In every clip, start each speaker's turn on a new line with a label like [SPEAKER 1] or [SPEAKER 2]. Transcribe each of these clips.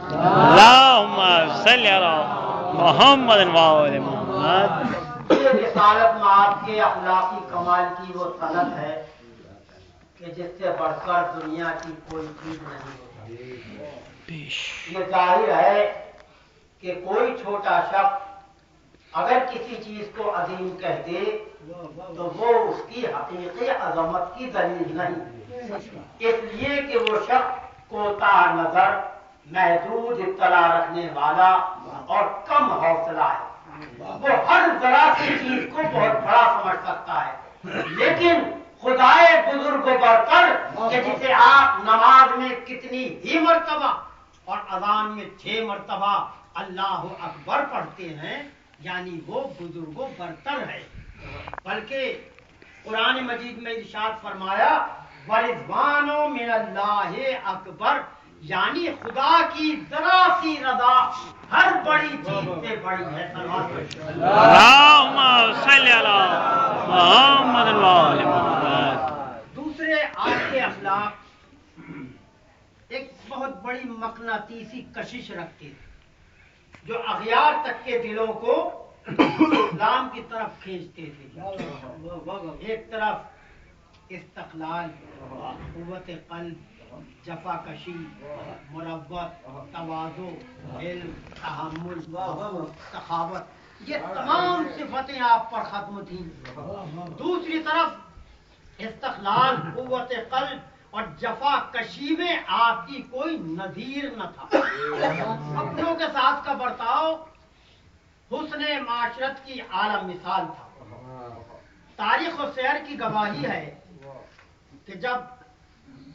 [SPEAKER 1] اللهم صل علی محمد و آل محمد.
[SPEAKER 2] یہ رسالت میں آپ کے اخلاقی کمال کی وہ صنعت ہے کہ جس سے بڑھ کر دنیا کی کوئی چیز نہیں ہوتی. یہ ظاہر ہے کہ کوئی چھوٹا شخص اگر کسی چیز کو عظیم کہہ دے تو وہ اس کی حقیقی عظمت کی دلیل نہیں، اس لیے کہ وہ شخص کوتاہ نظر، محدود اطلاع رکھنے والا اور کم حوصلہ ہے. وہ ہر ذرا سی چیز کو بہت بڑا سمجھ سکتا ہے، لیکن خدائے بزرگ و برتر کہ جسے آپ نماز میں کتنی ہی مرتبہ اور اذان میں 6 مرتبہ اللہ اکبر پڑھتے ہیں، یعنی وہ بزرگ و برتر ہے. بلکہ قرآن مجید میں ارشاد فرمایا وَرِضْوَانٌ مِّنَ اللَّهِ اکبر، یعنی خدا کی ذرا سی رضا ہر بڑی چیز سے بڑی ہے.
[SPEAKER 1] اللہم صل علی محمد و آل محمد.
[SPEAKER 2] دوسرے آپ کے اخلاق ایک بہت بڑی مقناطیسی کشش رکھتے تھے جو اغیار تک کے دلوں کو اسلام کی طرف کھینچتے تھے. ایک طرف استقلال، قوت قلب، جفا کشی، مروت، تواضع، علم، تحمل، سخاوت، یہ تمام صفتیں آپ پر ختم تھیں. دوسری طرف استقلال، قوت قلب اور جفا کشی میں آپ کی کوئی نظیر نہ تھا. اپنوں کے ساتھ کا برتاؤ حسن معاشرت کی اعلی مثال تھا. تاریخ و سیر کی گواہی ہے کہ جب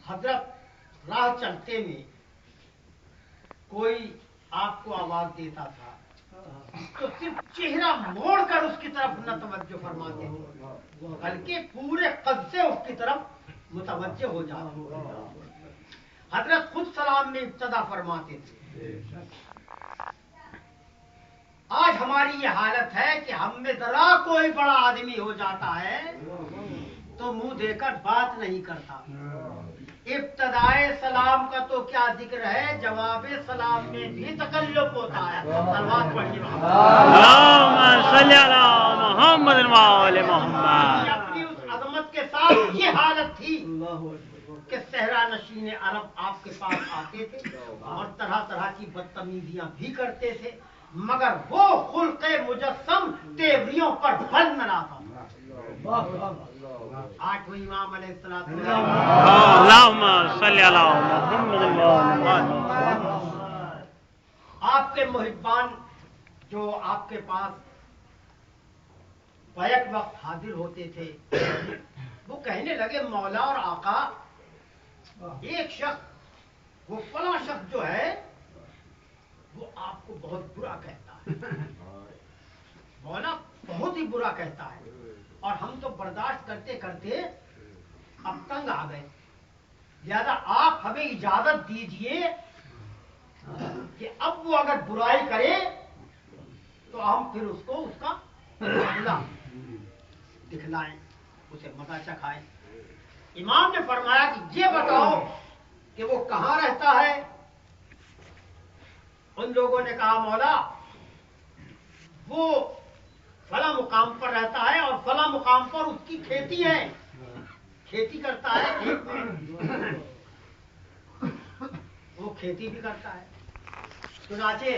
[SPEAKER 2] حضرت راہ چلتے میں کوئی آپ کو آواز دیتا تھا تو صرف چہرہ موڑ کر اس کی طرف نہ توجہ فرماتے تھے بلکہ پورے قد سے اس کی طرف متوجہ ہو جاتے. حضرت خود سلام میں ابتدا فرماتے تھے. آج ہماری یہ حالت ہے کہ ہم میں ذرا کوئی بڑا آدمی ہو جاتا ہے تو منہ دے کر بات نہیں کرتا. ابتدائے سلام کا تو کیا ذکر ہے، جواب سلام میں بھی تکلف ہوتا ہے. صلوات پڑھیے.
[SPEAKER 1] اللہم صل علی محمد و آل محمد.
[SPEAKER 2] اپنی اس عظمت کے ساتھ یہ حالت تھی کہ صحرا نشین عرب آپ کے پاس آتے تھے اور طرح طرح کی بدتمیزیاں بھی کرتے تھے، مگر وہ خلق مجسم تیوریوں پر بل نہ لاتا. آٹھویں امام علیہ السلام
[SPEAKER 1] اللہم صل علی محمد و آل محمد.
[SPEAKER 2] آپ کے محبان جو آپ کے پاس بیک وقت حاضر ہوتے تھے وہ کہنے لگے مولا اور آقا ایک شخص وہ فلاں شخص جو ہے وہ آپ کو بہت برا کہتا ہے، مولا بہت ہی برا کہتا ہے اور ہم تو برداشت کرتے کرتے اب تنگ آ گئے، لہذا آپ ہمیں اجازت دیجئے کہ اب وہ اگر برائی کرے تو ہم پھر اس کو اس کا بدلہ دکھلائیں، اسے مزہ چکھائیں. امام نے فرمایا کہ یہ بتاؤ کہ وہ کہاں رہتا ہے. ان لوگوں نے کہا مولا وہ فلاں مقام پر رہتا ہے اور فلاں مقام پر اس کی کھیتی ہے، کھیتی کرتا ہے، کھیت میں وہ کھیتی بھی کرتا ہے. چنانچہ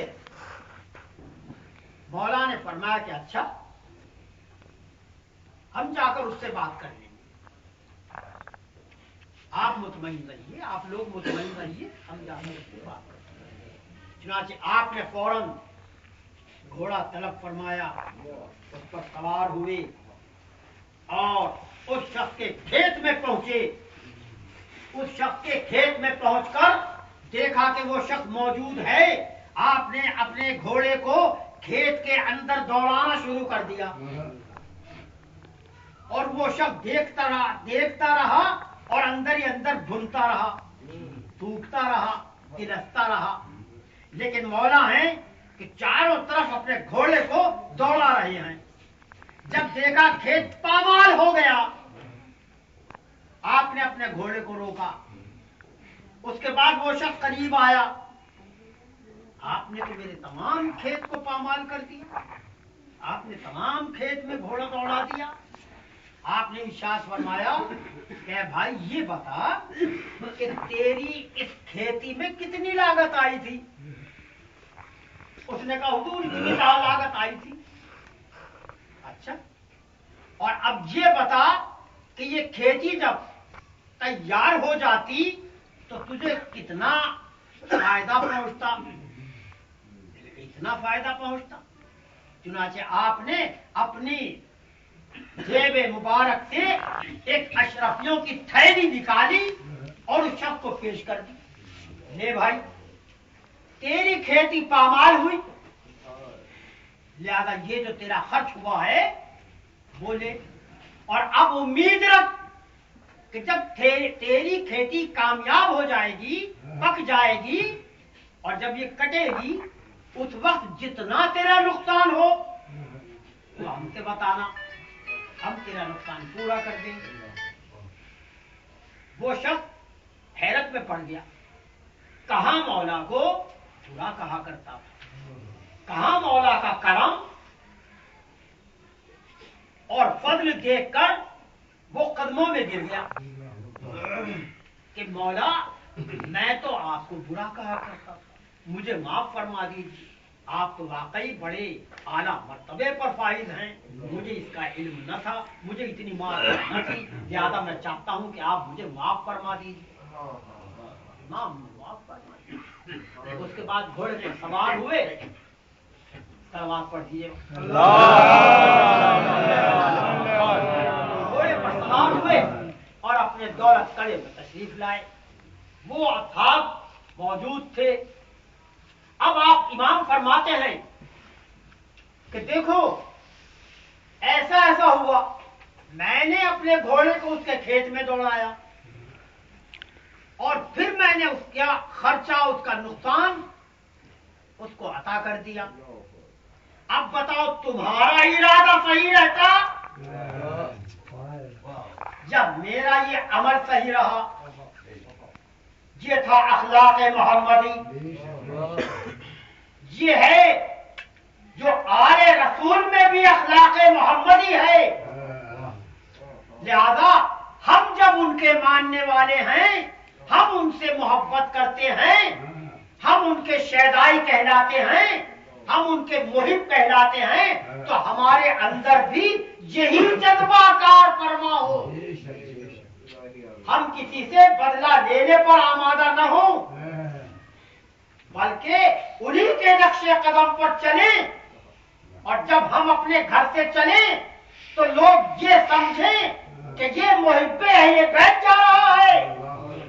[SPEAKER 2] مولا نے فرمایا کہ اچھا ہم جا کر اس سے بات کر لیں گے، آپ مطمئن رہیے، آپ لوگ مطمئن رہیے، ہم جا کر اس سے بات کریں گے. چنانچہ آپ نے فوراً گھوڑا طلب فرمایا، اس پر سوار ہوئے اور اس شخص کے کھیت میں پہنچے. اس شخص کے کھیت میں پہنچ کر دیکھا کہ وہ شخص موجود ہے. آپ نے اپنے گھوڑے کو کھیت کے اندر دوڑانا شروع کر دیا اور وہ شخص دیکھتا رہا اور اندر ہی اندر بھونتا رہا، تھوکتا رہا، تلستا رہا. لیکن مولا ہیں کہ چاروں طرف اپنے گھوڑے کو دوڑا رہے ہیں. جب دیکھا کھیت پامال ہو گیا، آپ نے اپنے گھوڑے کو روکا، اس کے بعد وہ شخص قریب آیا، آپ نے تو میرے تمام کھیت کو پامال کر دیا، آپ نے تمام کھیت میں گھوڑا دوڑا دیا۔ آپ نے ارشاد فرمایا کہ بھائی یہ بتا کہ تیری اس کھیتی میں کتنی لاگت آئی تھی؟ اس نے کہا حضور اتنی لاگت آئی تھی۔ اچھا، اور اب یہ بتا کہ یہ کھیتی جب تیار ہو جاتی تو تجھے کتنا فائدہ پہنچتا؟ اتنا فائدہ پہنچتا۔ چنانچہ آپ نے اپنی جیب مبارک سے ایک اشرفیوں کی تھیلی نکالی اور اس شخص کو پیش کر دی، لے بھائی تیری کھیتی پامال ہوئی، لہذا یہ جو تیرا خرچ ہوا ہے وہ لے، اور اب امید رکھ کہ جب تیری کھیتی کامیاب ہو جائے گی، پک جائے گی، اور جب یہ کٹے گی اس وقت جتنا تیرا نقصان ہو وہ ہم سے بتانا، ہم تیرا نقصان پورا کر دیں گے۔ وہ شخص حیرت میں پڑ گیا، کہاں مولا کو برا کہا کرتا تھا، کہاں مولا کا کرم اور فضل دیکھ کر وہ قدموں میں گر گیا کہ مولا میں تو آپ کو برا کہا کرتا تھا، مجھے معاف فرما دیجیے، آپ تو واقعی بڑے اعلیٰ مرتبے پر فائز ہیں، مجھے اس کا علم نہ تھا، مجھے اتنی معلومات نہ تھی، لہذا میں چاہتا ہوں کہ آپ مجھے معاف فرما دیجیے، معاف فرما دیجیے۔ اس کے بعد گھوڑے پر سوار ہوئے، تلوار پڑھ دیجیے، گھوڑے پر سوار ہوئے اور اپنے دولت کڑے میں تشریف لائے، وہ اصحاب موجود تھے۔ اب آپ امام فرماتے ہیں کہ دیکھو ایسا ایسا ہوا، میں نے اپنے گھوڑے کو اس کے کھیت میں دوڑایا اور پھر میں نے اس کا خرچہ، اس کا نقصان اس کو عطا کر دیا۔ اب بتاؤ تمہارا ارادہ صحیح رہتا یا میرا یہ عمل صحیح رہا؟ یہ تھا اخلاق محمدی، یہ ہے جو آل رسول میں بھی اخلاق محمدی ہے۔ لہذا ہم جب ان کے ماننے والے ہیں، ہم ان سے محبت کرتے ہیں، ہم ان کے شیدائی کہلاتے ہیں، ہم ان کے محب کہلاتے ہیں، تو ہمارے اندر بھی یہی جذبہ کار فرما ہو، ہم کسی سے بدلہ لینے پر آمادہ نہ ہوں، بلکہ انہی کے نقش قدم پر چلیں، اور جب ہم اپنے گھر سے چلیں تو لوگ یہ سمجھیں کہ یہ محب اہل بیت جا رہا ہے،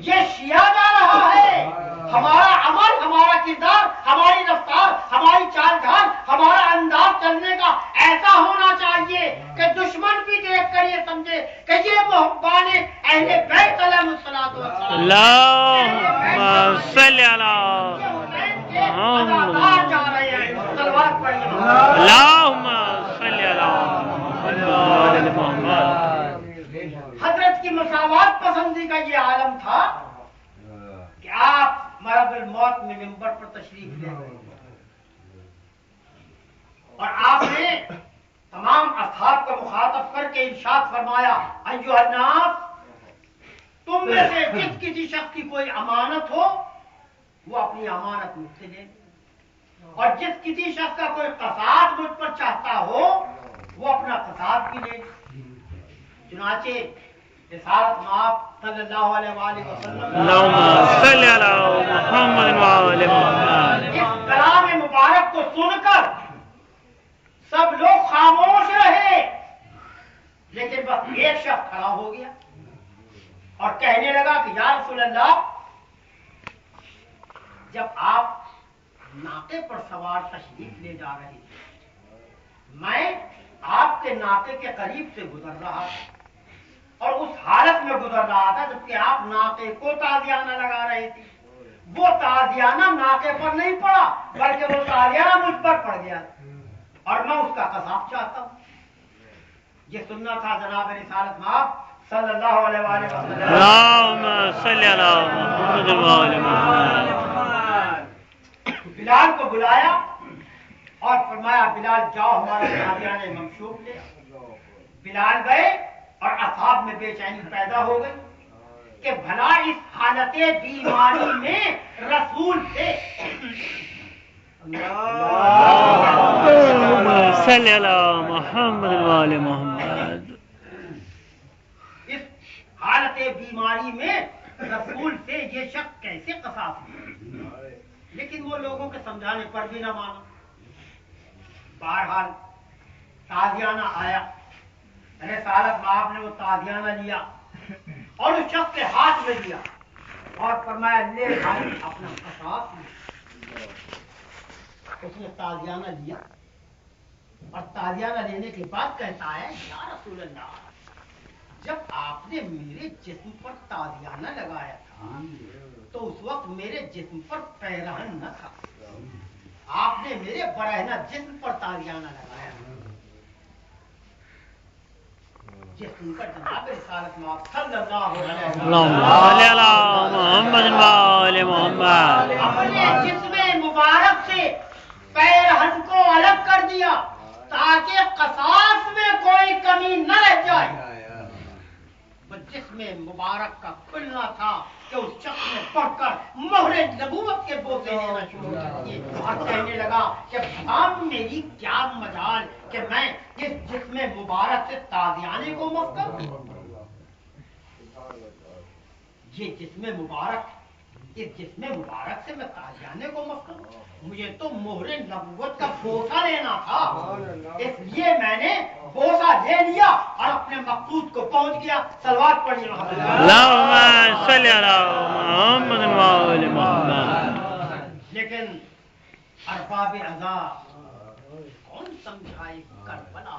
[SPEAKER 2] یہ شیعہ جا رہا ہے۔ ہمارا عمل، ہمارا کردار، ہماری رفتار، ہماری چال ڈھال، ہمارا انداز چلنے کا ایسا ہونا چاہیے کہ دشمن بھی دیکھ کر یہ سمجھے کہ یہ محبان اہل بیت علیہ الصلوۃ والسلام،
[SPEAKER 1] اللہم صلی علی محمد،
[SPEAKER 2] جا رہے ہیں۔ تلوار پڑھیے،
[SPEAKER 1] اللہم صلی علی محمد۔
[SPEAKER 2] حضرت کی مساوات پسندی کا یہ عالم تھا کہ آپ مرض الموت میں منبر پر تشریف لے گئے اور آپ نے تمام اصحاب کو مخاطب کر کے ارشاد فرمایا، ایھا الناس، تم میں سے جس کسی شخص کی کوئی امانت ہو وہ اپنی امانت مجھ سے لے، اور جس کسی شخص کا کوئی قصاص مجھ پر چاہتا ہو وہ اپنا قصاص بھی لے۔ چنانچہ رسالت مآب صلی اللہ علیہ وآلہ وسلم،
[SPEAKER 1] اللہم صلی علی محمد وآل محمد،
[SPEAKER 2] اس کلام مبارک کو سن کر سب لوگ خاموش رہے، لیکن بس ایک شخص کھڑا ہو گیا اور کہنے لگا کہ یا رسول اللہ، جب آپ ناقے پر سوار تشریف لے جا رہے تھے، میں آپ کے ناقے کے قریب سے گزر رہا تھا اور اس حالت میں گزر رہا تھا جبکہ آپ ناقے کو تازیانہ لگا رہے تھے۔ وہ تازیانہ ناقے پر نہیں پڑا بلکہ وہ تازیانہ مجھ پر پڑ گیا اور میں اس کا قصاص چاہتا ہوں۔ یہ سننا تھا جناب رسالت مآب صلی اللہ علیہ وآلہ وسلم.
[SPEAKER 1] اللهم صل على محمد وآل محمد.
[SPEAKER 2] بلال کو بلایا اور فرمایا بلال جاؤ ہمارا قادیان ممشوق لے. بلال گئے اور اصحاب میں بے چینی پیدا ہو گئی کہ بھلا اس حالت بیماری میں رسول تھے.
[SPEAKER 1] اللهم صل على محمد وآل محمد.
[SPEAKER 2] اس حالت بیماری میں رسول تھے، یہ شخص کیسے قصاص ہوا؟ لیکن وہ لوگوں کے سمجھانے پر بھی نہ مانا. بہرحال تازیانہ آیا، رسالت باپ نے وہ تازیانہ لیا اور اس شخص کے ہاتھ میں دیا اور فرمایا لے بھائی اپنا قصاص لے. اس نے تازیانہ لیا اور تازیانہ لینے کے بعد کہتا ہے یا رسول اللہ، جب آپ نے میرے جسم پر تازیانہ لگایا تھا تو اس وقت میرے جسم پر پیرہن نہ تھا، آپ نے میرے برہنہ جسم پر تازیانہ لگایا. یہ سن کر جناب رسالت مآب صلی اللہ علیہ وسلم
[SPEAKER 1] اللهم صل على محمد وآل محمد.
[SPEAKER 2] اپنے جسم مبارک سے پیرہن کو الگ کر دیا تاکہ قصاص میں کوئی کمی نہ رہ جائے. جسم مبارک کا کھلنا تھا کہ اس شخص نے پڑھ کر مہر نبوت کے بوسے لینا شروع کر دیے اور کہنے لگا کہ اب میری کیا مجال کہ میں اس جسم مبارک سے تازیانے کو مف کروں. یہ جسم مبارک، اس جسم مبارک سے میں تازیانے کو مف کروں؟ مجھے تو مہر نبوت کا بوسہ لینا تھا، اس لیے میں نے بوسہ لے لیا اور اپنے مقصود کو پہنچ گیا. صلوات پڑھیے.
[SPEAKER 1] اللهم صل على محمد وآل محمد.
[SPEAKER 2] لیکن ارباب عذاب کون سمجھائے کربلا.